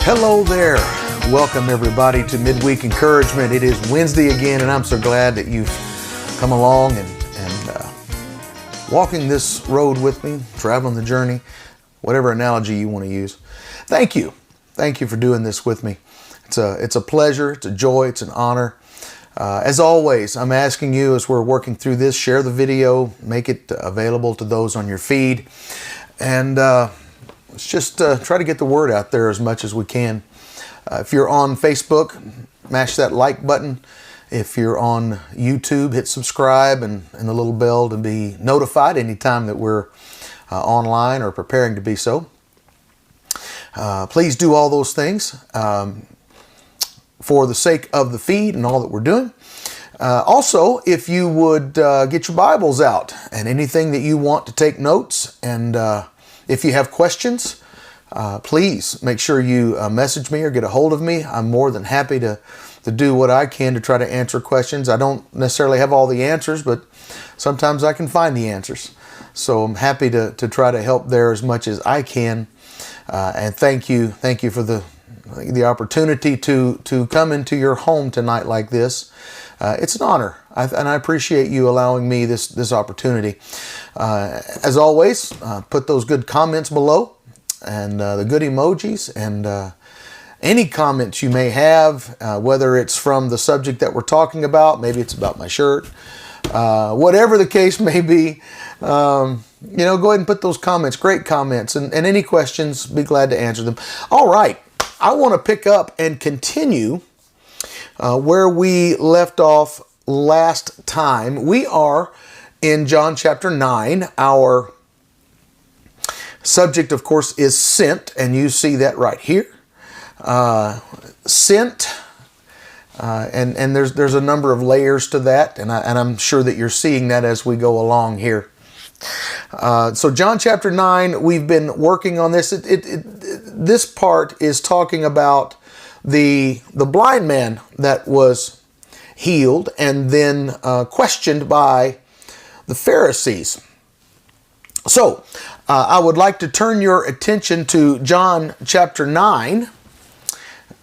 Hello there. Welcome everybody to Midweek Encouragement. It is Wednesday again, and I'm so glad that you've come along and walking this road with me, traveling the journey, whatever analogy you want to use. Thank you. Thank you for doing this with me. It's a pleasure, it's a joy, it's an honor. As always, I'm asking you as we're working through this, share the video, make it available to those on your feed, and let's just try to get the word out there as much as we can. If you're on Facebook, mash that like button. If you're on YouTube, hit subscribe and the little bell to be notified anytime that we're online or preparing to be so. Please do all those things for the sake of the feed and all that we're doing. Also, if you would get your Bibles out and anything that you want to take notes, and if you have questions, please make sure you message me or get a hold of me. I'm more than happy to do what I can to try to answer questions. I don't necessarily have all the answers, but sometimes I can find the answers. So I'm happy to try to help there as much as I can. And thank you for the opportunity to come into your home tonight like this. It's an honor, and I appreciate you allowing me this opportunity. As always, put those good comments below and the good emojis, and any comments you may have, whether it's from the subject that we're talking about, maybe it's about my shirt, whatever the case may be, go ahead and put those comments, great comments, and any questions, be glad to answer them. All right, I want to pick up and continue where we left off last time. We are in John chapter 9. Our subject, of course, is sent, and you see that right here. Sent, and there's a number of layers to that, and I'm sure that you're seeing that as we go along here. So John chapter 9, we've been working on this. This part is talking about the blind man that was healed and then questioned by the Pharisees. So I would like to turn your attention to John chapter 9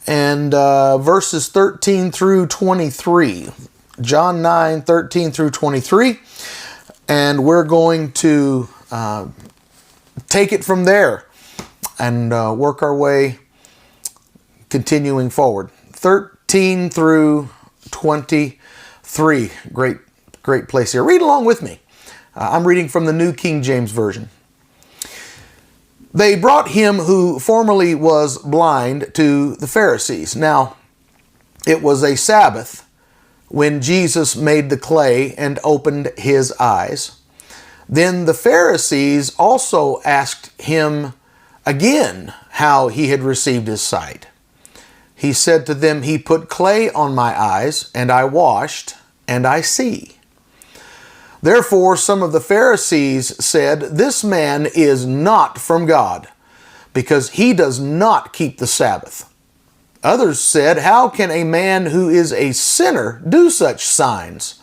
and verses 13 through 23. John 9, 13 through 23. And we're going to take it from there and work our way continuing forward. 13 through 23. Great place here. Read along with me. I'm reading from the New King James Version. They brought him who formerly was blind to the Pharisees. Now, it was a Sabbath when Jesus made the clay and opened his eyes. Then the Pharisees also asked him again how he had received his sight. He said to them, "He put clay on my eyes, and I washed, and I see." Therefore some of the Pharisees said, "This man is not from God, because he does not keep the Sabbath." Others said, "How can a man who is a sinner do such signs?"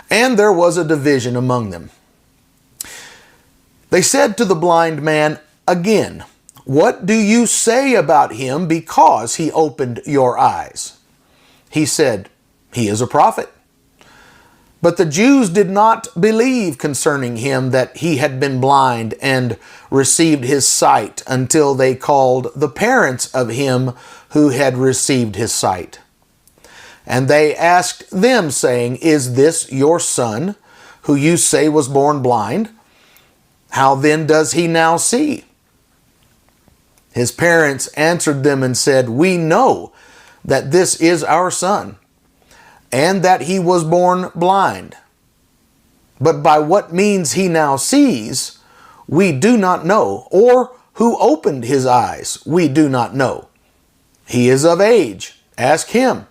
And there was a division among them. They said to the blind man again, "What do you say about him because he opened your eyes?" He said, "He is a prophet." But the Jews did not believe concerning him that he had been blind and received his sight until they called the parents of him who had received his sight. And they asked them, saying, "Is this your son, who you say was born blind? How then does he now see?" His parents answered them and said, "We know that this is our son, and that he was born blind. But by what means he now sees, we do not know, or who opened his eyes, we do not know. He is of age. Ask him.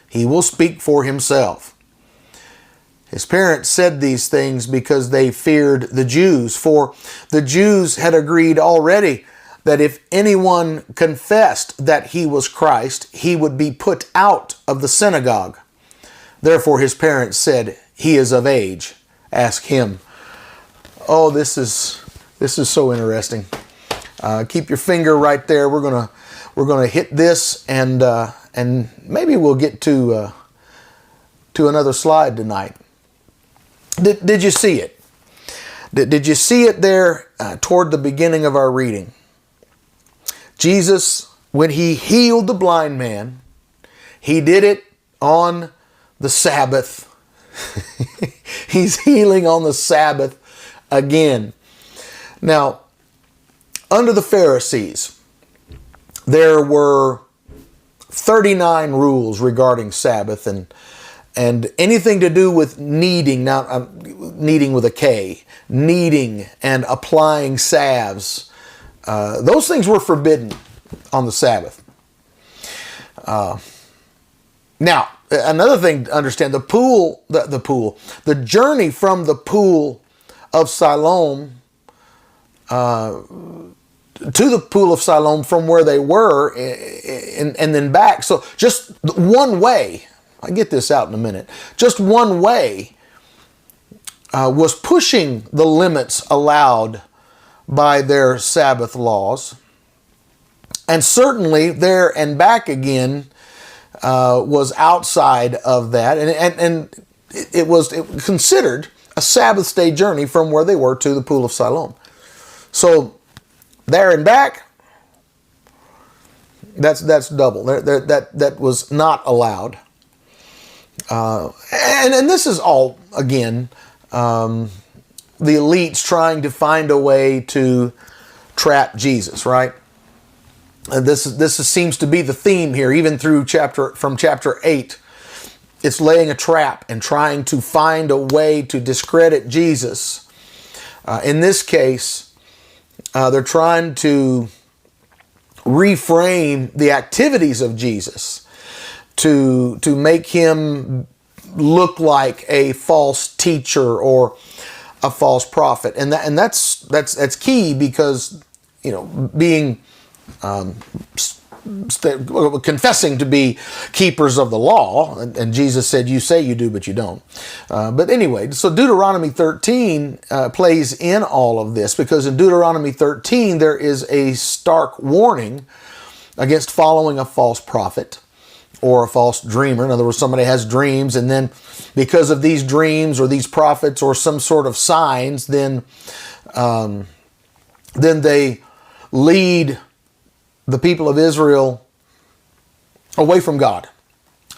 He will speak for himself." His parents said these things because they feared the Jews, for the Jews had agreed already that if anyone confessed that he was Christ, he would be put out of the synagogue. Therefore his parents said, "He is of age. Ask him." Oh, this is so interesting. Keep your finger right there. We're we're going to hit this, and maybe we'll get to another slide tonight. Did you see it? Did you see it there toward the beginning of our reading? Jesus, when he healed the blind man, he did it on the Sabbath. He's healing on the Sabbath again. Now, under the Pharisees, there were 39 rules regarding Sabbath, and anything to do with kneading, now kneading with a K, kneading and applying salves, those things were forbidden on the Sabbath. Now, another thing to understand, the journey from the pool of Siloam to the pool of Siloam from where they were and then back. So just one way, I'll get this out in a minute, just one way was pushing the limits allowed by their Sabbath laws. And certainly there and back again was outside of that. And it was considered a Sabbath day journey from where they were to the pool of Siloam. So there and back, that's double. That was not allowed. And this is all, again, the elites trying to find a way to trap Jesus, right? And this seems to be the theme here, even through chapter 8. It's laying a trap and trying to find a way to discredit Jesus. In this case, they're trying to reframe the activities of Jesus to make him look like a false teacher or a false prophet, and that's key, because being confessing to be keepers of the law, and Jesus said, "You say you do, but you don't." But anyway, so Deuteronomy 13 plays in all of this, because in Deuteronomy 13 there is a stark warning against following a false prophet or a false dreamer. In other words, somebody has dreams, and then because of these dreams or these prophets or some sort of signs, then they lead the people of Israel away from God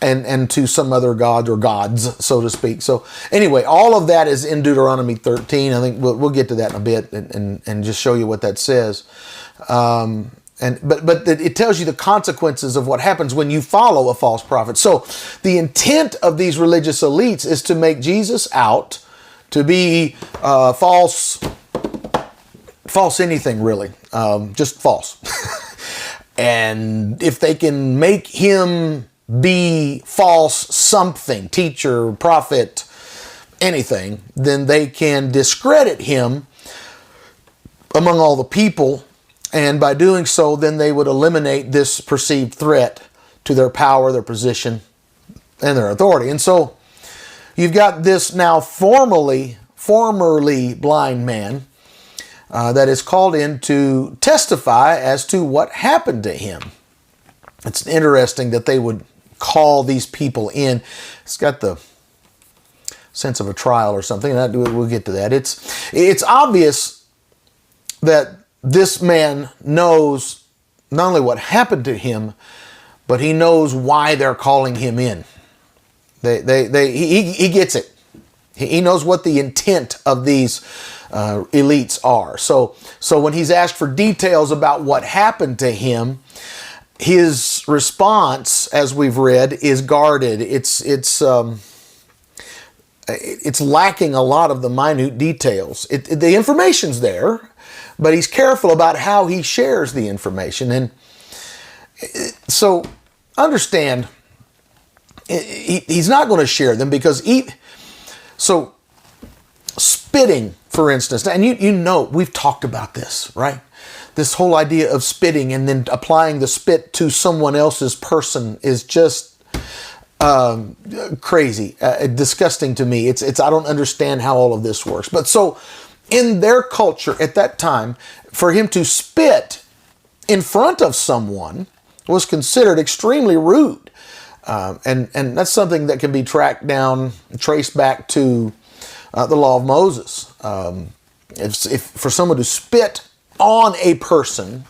and to some other god or gods, so to speak. So anyway, all of that is in Deuteronomy 13. I think we'll get to that in a bit and just show you what that says. But it tells you the consequences of what happens when you follow a false prophet. So the intent of these religious elites is to make Jesus out to be false anything, really, just false. And if they can make him be false something, teacher, prophet, anything, then they can discredit him among all the people. And by doing so, then they would eliminate this perceived threat to their power, their position, and their authority. And so you've got this now formerly blind man that is called in to testify as to what happened to him. It's interesting that they would call these people in. It's got the sense of a trial or something. We'll get to that. It's obvious that this man knows not only what happened to him, but he knows why they're calling him in. He gets it. He knows what the intent of these elites are. So when he's asked for details about what happened to him, his response, as we've read, is guarded. It's lacking a lot of the minute details. The information's there, but he's careful about how he shares the information. And so understand, he's not going to share them because so spitting, for instance, and you know, we've talked about this, right? This whole idea of spitting and then applying the spit to someone else's person is just crazy, disgusting to me. I don't understand how all of this works. But so in their culture at that time, for him to spit in front of someone was considered extremely rude. And that's something that can be tracked down, traced back to the law of Moses. If for someone to spit on a person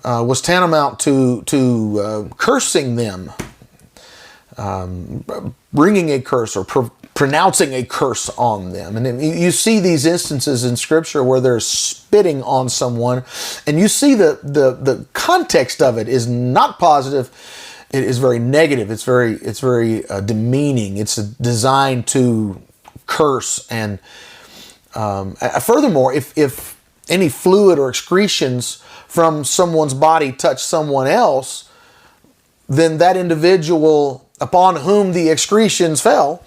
was tantamount to cursing them, bringing a curse or pronouncing a curse on them. And you see these instances in Scripture where they're spitting on someone, and you see the context of it is not positive. It is very negative. It's very demeaning. It's designed to curse. And furthermore, if any fluid or excretions from someone's body touch someone else, then that individual upon whom the excretions fell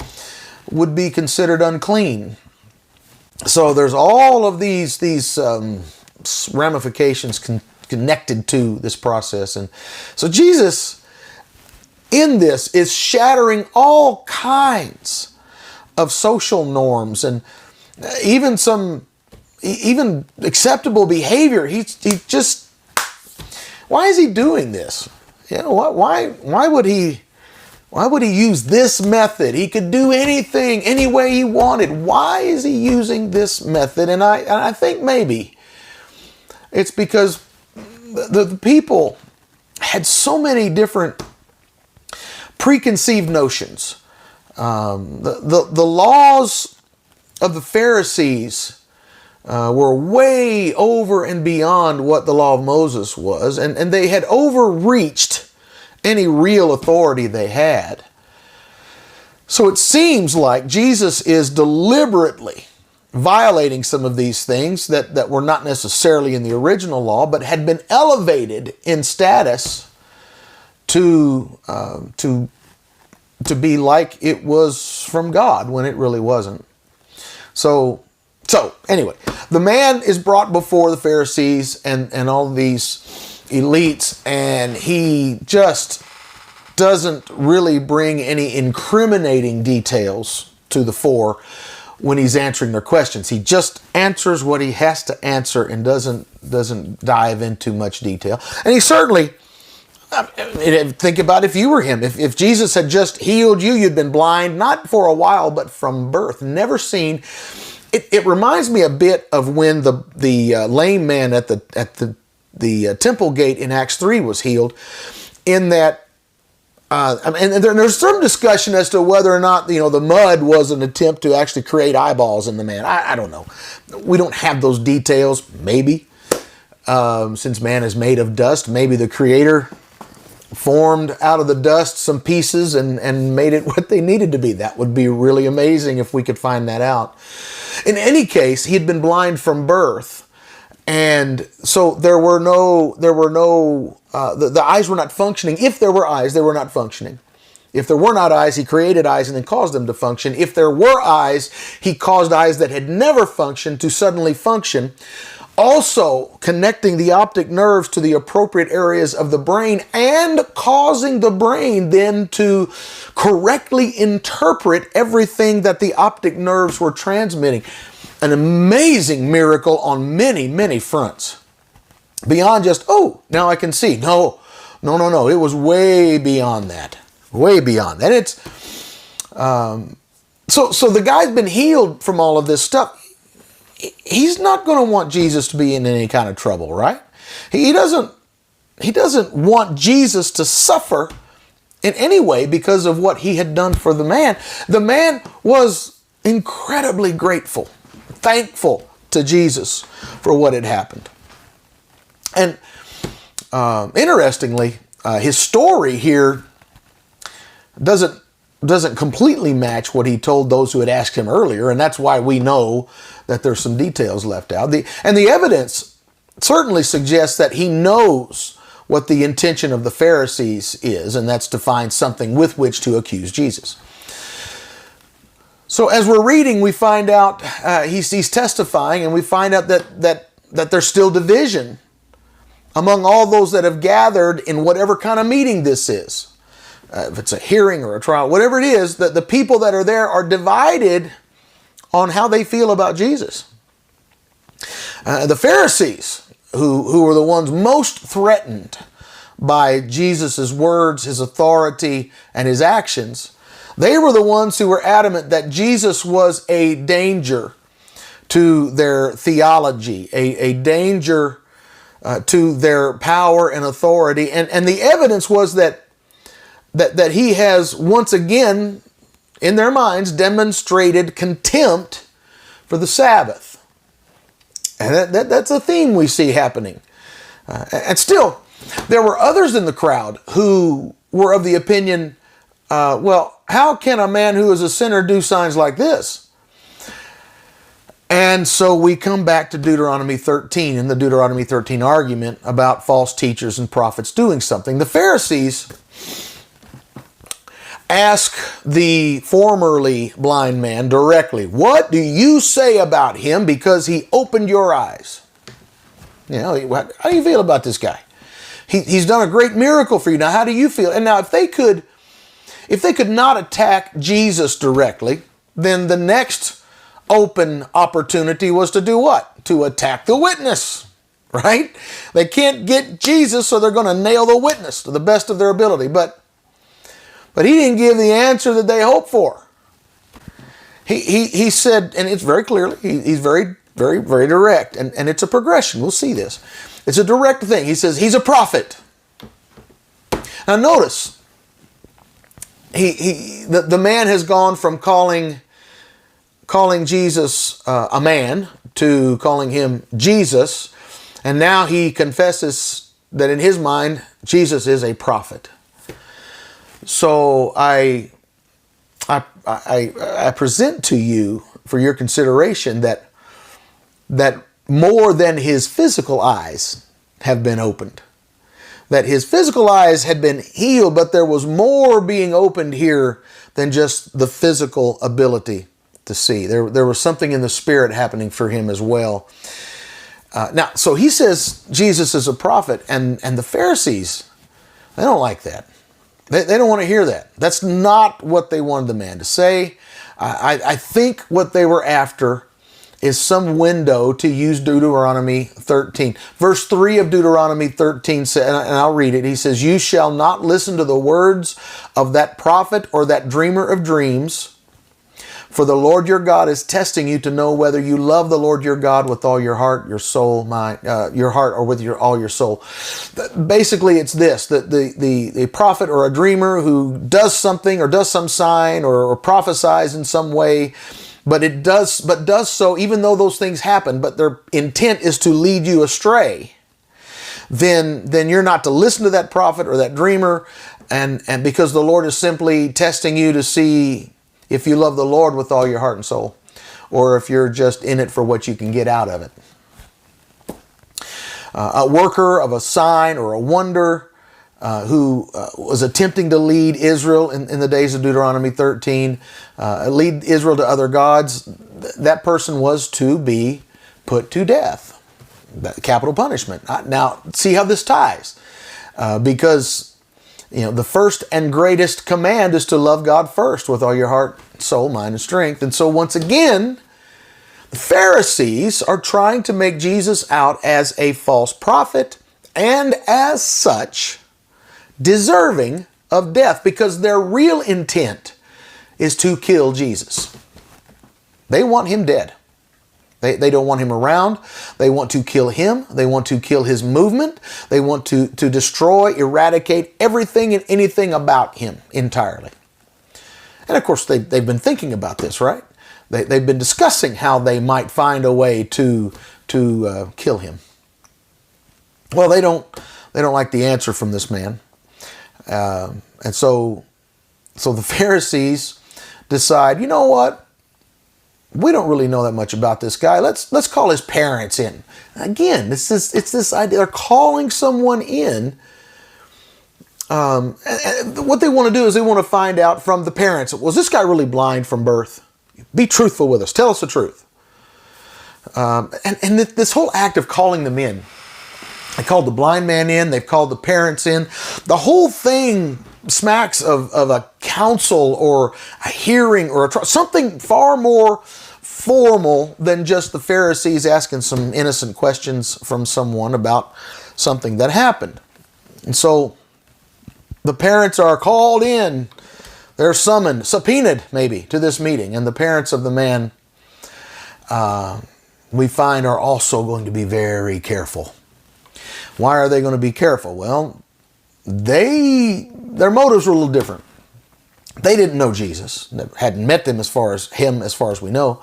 would be considered unclean. So there's all of these ramifications connected to this process. And so Jesus in this is shattering all kinds of social norms and even acceptable behavior. He just, why is he doing this? Why would he use this method? He could do anything, any way he wanted. Why is he using this method? And I think maybe it's because the people had so many different preconceived notions. The laws of the Pharisees were way over and beyond what the law of Moses was, and they had overreached any real authority they had. So it seems like Jesus is deliberately violating some of these things that were not necessarily in the original law, but had been elevated in status to be like it was from God when it really wasn't. So anyway, the man is brought before the Pharisees and all these elites, and he just doesn't really bring any incriminating details to the fore when he's answering their questions. He just answers what he has to answer and doesn't dive into much detail. And he certainly, think about if you were him. If Jesus had just healed you, you'd been blind, not for a while, but from birth, never seen. It reminds me a bit of when the lame man at the temple gate in Acts 3 was healed, in that, and there's some discussion as to whether or not, the mud was an attempt to actually create eyeballs in the man. I don't know. We don't have those details. Maybe, since man is made of dust, maybe the Creator formed out of the dust some pieces and made it what they needed to be. That would be really amazing if we could find that out. In any case, he had been blind from birth. And so the eyes were not functioning. If there were eyes, they were not functioning. If there were not eyes, he created eyes and then caused them to function. If there were eyes, he caused eyes that had never functioned to suddenly function. Also connecting the optic nerves to the appropriate areas of the brain and causing the brain then to correctly interpret everything that the optic nerves were transmitting. An amazing miracle on many, many fronts. Beyond just, oh, now I can see. No. It was way beyond that. Way beyond that. It's so the guy's been healed from all of this stuff. He's not going to want Jesus to be in any kind of trouble, right? He doesn't want Jesus to suffer in any way because of what he had done for the man. The man was incredibly grateful, thankful to Jesus for what had happened. And interestingly, his story here doesn't completely match what he told those who had asked him earlier, and that's why we know that there's some details left out. The evidence certainly suggests that he knows what the intention of the Pharisees is, and that's to find something with which to accuse Jesus. So as we're reading, we find out he's testifying, and we find out that there's still division among all those that have gathered in whatever kind of meeting this is. If it's a hearing or a trial, whatever it is, that the people that are there are divided on how they feel about Jesus. The Pharisees, who were the ones most threatened by Jesus' words, his authority, and his actions, they were the ones who were adamant that Jesus was a danger to their theology, a danger to their power and authority. And the evidence was that he has once again, in their minds, demonstrated contempt for the Sabbath. And that's a theme we see happening. And still, there were others in the crowd who were of the opinion, well, how can a man who is a sinner do signs like this? And so we come back to Deuteronomy 13 and the Deuteronomy 13 argument about false teachers and prophets doing something. The Pharisees ask the formerly blind man directly, what do you say about him because he opened your eyes? You know, how do you feel about this guy? He's done a great miracle for you. Now, how do you feel? And now, if they could not attack Jesus directly, then the next open opportunity was to do what? To attack the witness, right? They can't get Jesus, so they're going to nail the witness to the best of their ability. But he didn't give the answer that they hoped for. He said, and it's very clearly, he's very, very, very direct, and it's a progression. We'll see this. It's a direct thing. He says, he's a prophet. Now notice, the man has gone from calling Jesus a man to calling him Jesus, and now he confesses that in his mind, Jesus is a prophet. So I present to you for your consideration that more than his physical eyes have been opened. That his physical eyes had been healed, but there was more being opened here than just the physical ability to see. There was something in the spirit happening for him as well. Now, so he says Jesus is a prophet, and the Pharisees, they don't like that. They don't want to hear that. That's not what they wanted the man to say. I think what they were after is some window to use Deuteronomy 13. Verse 3 of Deuteronomy 13 says, and I'll read it. He says, you shall not listen to the words of that prophet or that dreamer of dreams, for the Lord your God is testing you to know whether you love the Lord your God with all your heart, your soul, your heart, or with all your soul. Basically, it's this, that the prophet or a dreamer who does something or does some sign or prophesies in some way, but does so even though those things happen, but their intent is to lead you astray, then you're not to listen to that prophet or that dreamer, and because the Lord is simply testing you to see if you love the Lord with all your heart and soul, or if you're just in it for what you can get out of it. A worker of a sign or a wonder who was attempting to lead Israel in the days of Deuteronomy 13, lead Israel to other gods, that person was to be put to death. Capital punishment. Now, see how this ties. Because the first and greatest command is to love God first with all your heart, soul, mind, and strength. And so once again, the Pharisees are trying to make Jesus out as a false prophet and as such deserving of death, because their real intent is to kill Jesus. They want him dead. They don't want him around. They want to kill him. They want to kill his movement. They want to destroy, eradicate everything and anything about him entirely. And of course, they've been thinking about this, right? They've been discussing how they might find a way to kill him. Well, they don't like the answer from this man. And so the Pharisees decide, you know what? We don't really know that much about this guy. Let's call his parents in. Again, it's this idea. They're calling someone in. And what they want to do is they want to find out from the parents, was this guy really blind from birth? Be truthful with us. Tell us the truth. And this whole act of calling them in. They called the blind man in. They've called the parents in. The whole thing smacks of a council or a hearing or something far more formal than just the Pharisees asking some innocent questions from someone about something that happened. And so the parents are called in. They're summoned, subpoenaed maybe, to this meeting. And the parents of the man, we find, are also going to be very careful. Why are they going to be careful? Well, their motives were a little different. They didn't know Jesus, hadn't met them as far as we know.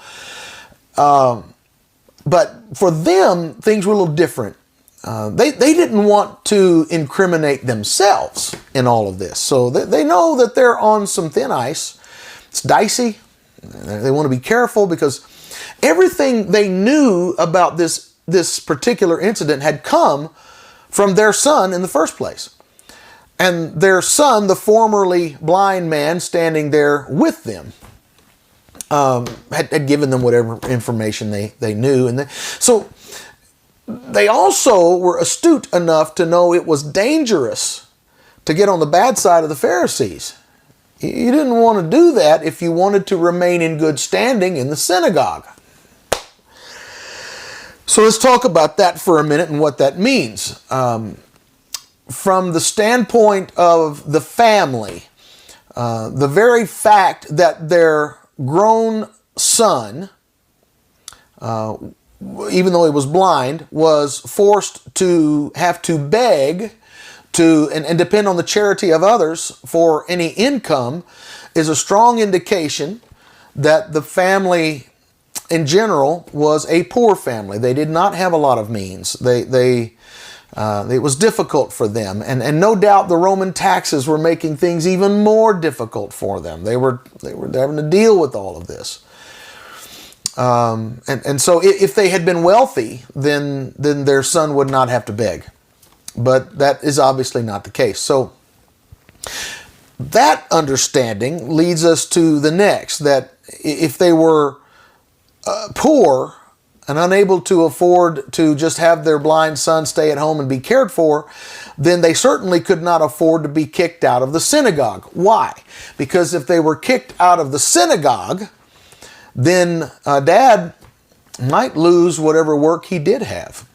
But for them, things were a little different. They didn't want to incriminate themselves in all of this. So they know that they're on some thin ice. It's dicey. They want to be careful because everything they knew about this particular incident had come from their son in the first place. And their son, the formerly blind man standing there with them, had given them whatever information they knew. And so they also were astute enough to know it was dangerous to get on the bad side of the Pharisees. You didn't want to do that if you wanted to remain in good standing in the synagogue. So let's talk about that for a minute and what that means. From the standpoint of the family, the very fact that their grown son, even though he was blind, was forced to have to beg and depend on the charity of others for any income is a strong indication that the family in general was a poor family. They did not have a lot of means. It was difficult for them, and no doubt the Roman taxes were making things even more difficult for them. They were having to deal with all of this, and so if they had been wealthy, then their son would not have to beg, but that is obviously not the case. So that understanding leads us to the next: that if they were poor and unable to afford to just have their blind son stay at home and be cared for, then they certainly could not afford to be kicked out of the synagogue. Why? Because if they were kicked out of the synagogue, then dad might lose whatever work he did have.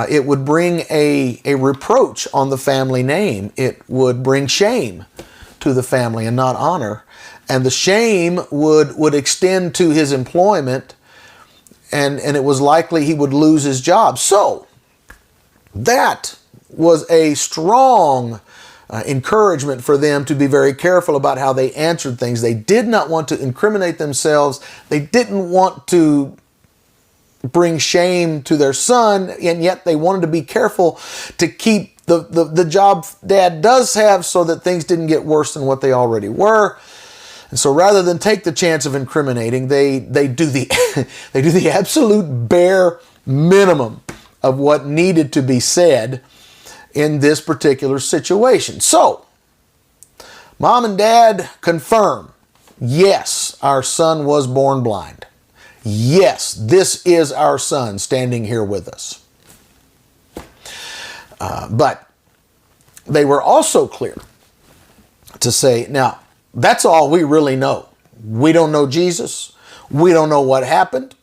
It would bring a reproach on the family name. It would bring shame to the family and not honor. And the shame would extend to his employment, and it was likely he would lose his job. So that was a strong encouragement for them to be very careful about how they answered things. They did not want to incriminate themselves. They didn't want to bring shame to their son, and yet they wanted to be careful to keep the job dad does have so that things didn't get worse than what they already were. And so rather than take the chance of incriminating, they do the absolute bare minimum of what needed to be said in this particular situation. So, mom and dad confirm, yes, our son was born blind. Yes, this is our son standing here with us. But they were also clear to say, now, that's all we really know. We don't know Jesus. We don't know what happened.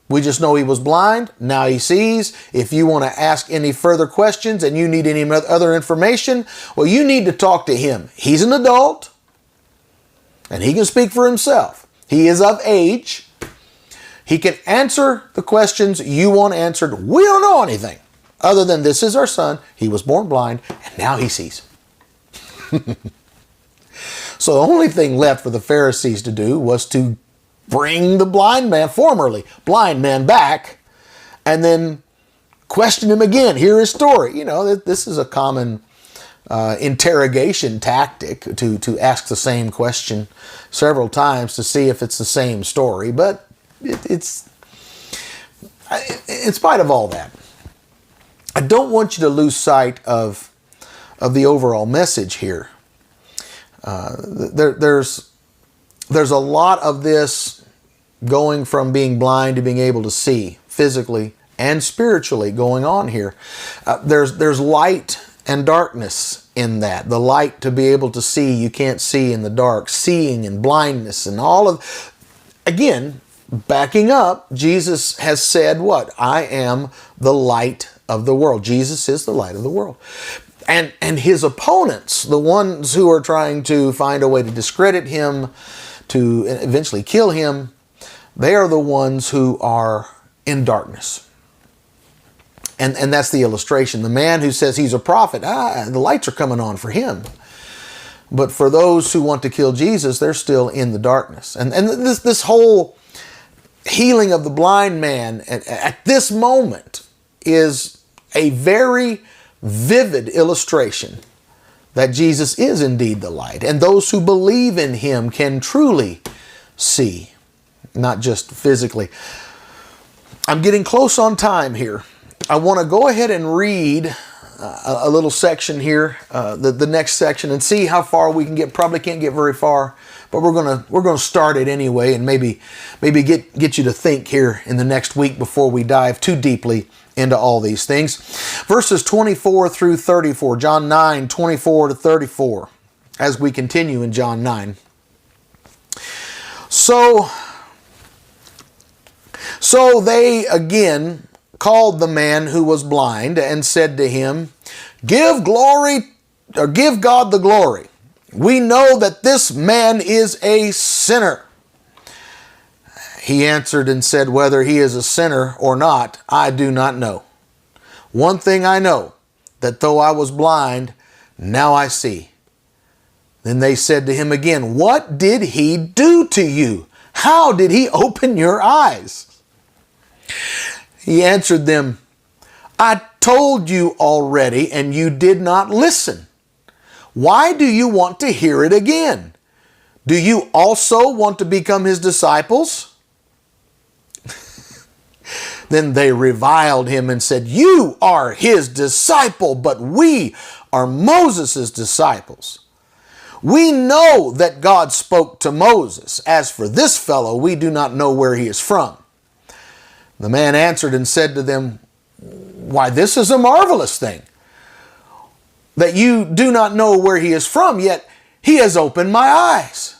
We just know he was blind. Now he sees. If you want to ask any further questions and you need any other information, well, you need to talk to him. He's an adult and he can speak for himself. He is of age. He can answer the questions you want answered. We don't know anything other than this is our son. He was born blind and now he sees. So the only thing left for the Pharisees to do was to bring the blind man, formerly blind man, back and then question him again. Hear his story. You know, this is a common interrogation tactic to ask the same question several times to see if it's the same story. But it's in spite of all that, I don't want you to lose sight of the overall message here. There's a lot of this going from being blind to being able to see physically and spiritually going on here. There's light and darkness in that. The light to be able to see, you can't see in the dark, seeing and blindness and all of, again, backing up, Jesus has said what? I am the light of the world. Jesus is the light of the world. And his opponents, the ones who are trying to find a way to discredit him, to eventually kill him, they are the ones who are in darkness. And that's the illustration. The man who says he's a prophet, the lights are coming on for him. But for those who want to kill Jesus, they're still in the darkness. And this whole healing of the blind man at this moment is a very vivid illustration that Jesus is indeed the light. And those who believe in him can truly see, not just physically. I'm getting close on time here. I want to go ahead and read a little section here, the next section, and see how far we can get. Probably can't get very far, but we're gonna start it anyway, and maybe get you to think here in the next week before we dive too deeply into all these things. Verses 24 through 34, John 9, 24 to 34, as we continue in John 9. So they again called the man who was blind and said to him, Give God the glory. We know that this man is a sinner. He answered and said, Whether he is a sinner or not, I do not know. One thing I know, that though I was blind, now I see. Then they said to him again, What did he do to you? How did he open your eyes? He answered them, I told you already, and you did not listen. Why do you want to hear it again? Do you also want to become his disciples? Then they reviled him and said, You are his disciple, but we are Moses' disciples. We know that God spoke to Moses. As for this fellow, we do not know where he is from. The man answered and said to them, Why, this is a marvelous thing, that you do not know where he is from, yet he has opened my eyes.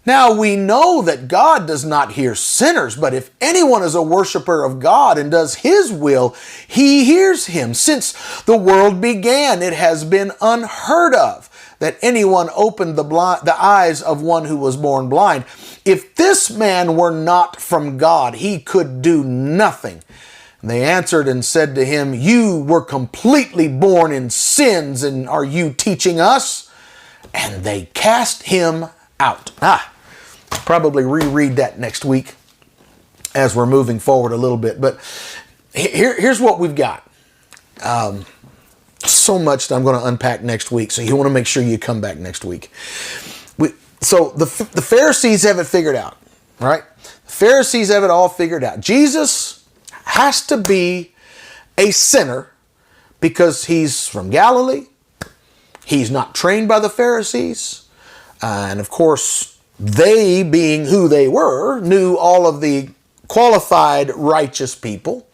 Now we know that God does not hear sinners, but if anyone is a worshiper of God and does his will, he hears him. Since the world began, it has been unheard of that anyone opened the eyes of one who was born blind. If this man were not from God, he could do nothing. And they answered and said to him, You were completely born in sins, and are you teaching us? And they cast him out. Probably reread that next week as we're moving forward a little bit. But here's what we've got. So much that I'm going to unpack next week, so you want to make sure you come back next week. So the Pharisees have it figured out, right? The Pharisees have it all figured out. Jesus has to be a sinner because he's from Galilee. He's not trained by the Pharisees. And of course, they, being who they were, knew all of the qualified righteous people.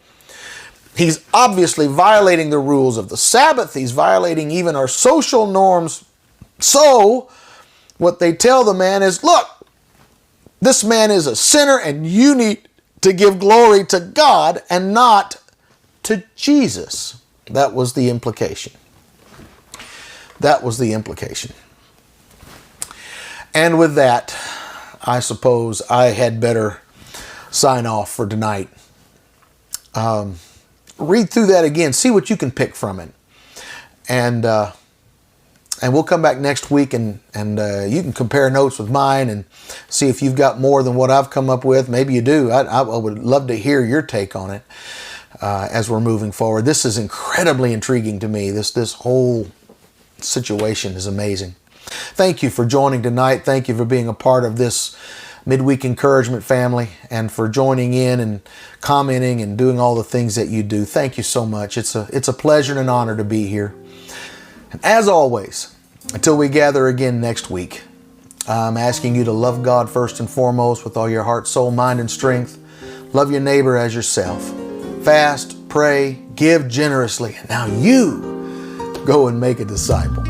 He's obviously violating the rules of the Sabbath. He's violating even our social norms. So what they tell the man is, look, this man is a sinner and you need to give glory to God and not to Jesus. That was the implication. That was the implication. And with that, I suppose I had better sign off for tonight. Read through that again. See what you can pick from it. And we'll come back next week and you can compare notes with mine and see if you've got more than what I've come up with. Maybe you do. I would love to hear your take on it as we're moving forward. This is incredibly intriguing to me. This whole situation is amazing. Thank you for joining tonight. Thank you for being a part of this Midweek Encouragement family and for joining in and commenting and doing all the things that you do. Thank you so much. It's a pleasure and an honor to be here. And as always, until we gather again next week, I'm asking you to love God first and foremost with all your heart, soul, mind, and strength. Love your neighbor as yourself. Fast, pray, give generously. And now you go and make a disciple.